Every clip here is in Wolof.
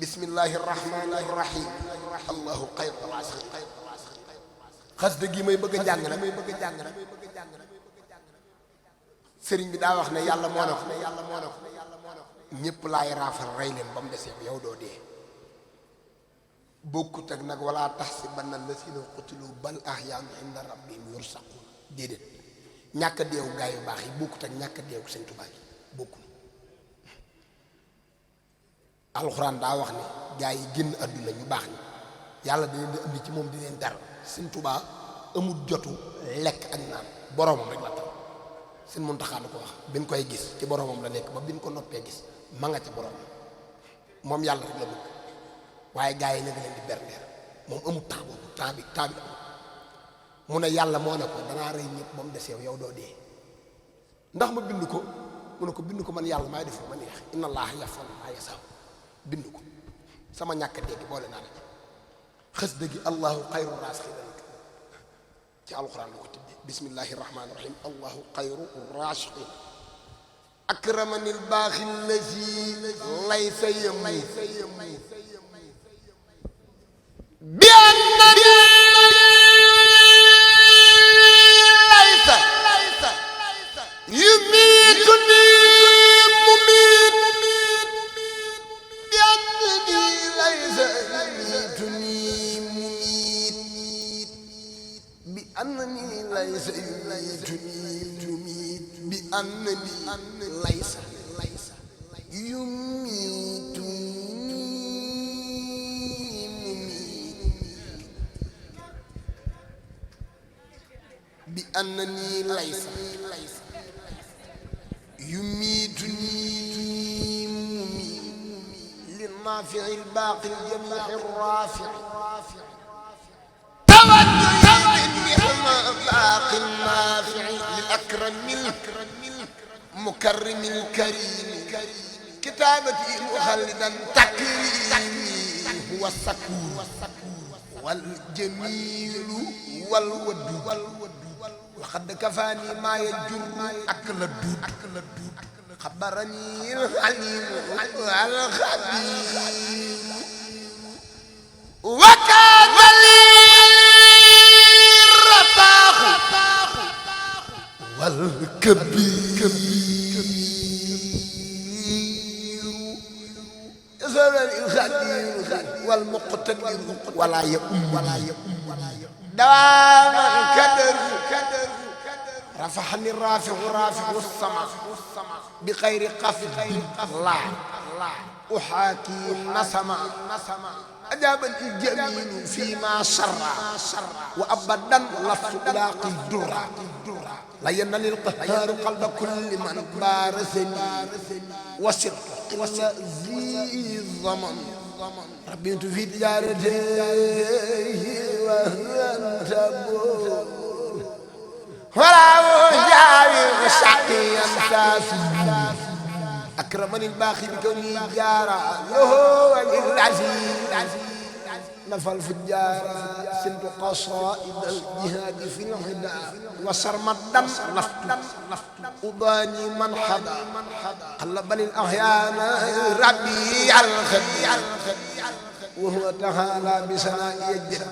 bismillahi rahmani rahim allahu xayru raasi xasida gi may bëgg a jàng nag sëriñ bi daa wax ne yàlla moo na ko ñëpp laay raafal rey leen ba mu des yow doo dee bokkut ak nag wala tahsabanna llaziina qutilu bal ahyaa'un inda rabbihim yurzaquun déedéet ñàkk a deewu gaa yu baax yi bokkut ak ñàkk a deewu Sëñ Tuubaa yi bokkul alxuraan daa wax ne gaa yi génn àdduna ñu baax ñi yàlla da leen di indi ci moom di leen dara Sëñ Tuubaa amul jotu lekk ak naan boroomam rek la tal Sëñ Muntaxaa ko wax bi ñu koy gis ci boroomam la nekk ba bi ñu ko noppee gis ma nga ca boroomam moom yàlla rek la bëgg waaye gaa yi na nga leen di berndeer moom amul temps boobu temps bi mu ne yàlla moo ne ko danaa rey ñëpp ba mu des yow doo dee ndax ma bind ko mu ne ko bind ko man yàlla maay def ma neex inna allaha yaf'alu maa yashaa bind ko sama ñàkk a dégg boole naa la ci xës dëggi allahu xayru raasiqiin ci alquran la ko tuddee bismillahi rahmaani rahim allahu xayru raasiqiin akramani albaaxi allazi laysa yamuut bi annani laysa yumiituni mumiit bi annani laysa yumiituni mumiit bi annani laysa yumiituni mumiit bi annani laysa yumiituni bi annani laysa yumiituni mumiit li naafi'i al-baaqi al-jamii' ar-raafi'i tawajjuhi baaqi naafi'i lil-akrami al-mukarrimi al-kariimi kitaabati muxallidan takriimi huwa as-sakuur wal-jamiilu wal-waduud وقد كفاني ما يجر أكل الدود خبرني الحليم الخبير وكان لي الرفاق والكبير يسر الخبير والمقتدر ولا يؤم دواما كدر رفعني الرافع السماء بخير قفض لا أحاكي النسمة أجابني الجميل فيما شر وأبدا لفظ ألاقي الدرة لا ينال القهار قلب كل من بارسني وسرت ذي الضمن ربيت في تجارتي وأنت ولا أجاوب شقيا سافي أكرمني الباخي بكوني جارا له وللعزيز نفى الفجار سنت قصائد الجهاد في الهدى وسرمدا لفت أضاني من حدا قلب الأحيان ربي الخبير وهو تعالى بسناء الجد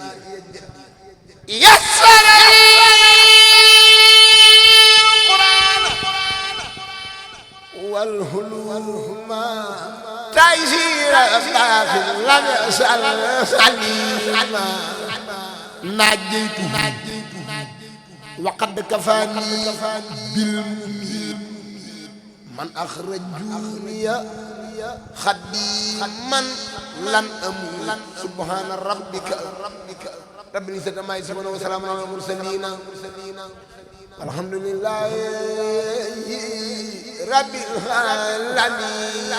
يسر والهلوما تيسير داخل لم يسأل سليما نجيته وقد كفاني بالمميت من أخرجوني خديما لن أموت سبحان ربك رب العزة ما يصفون وسلام على المرسلين الحمد لله رب العالمين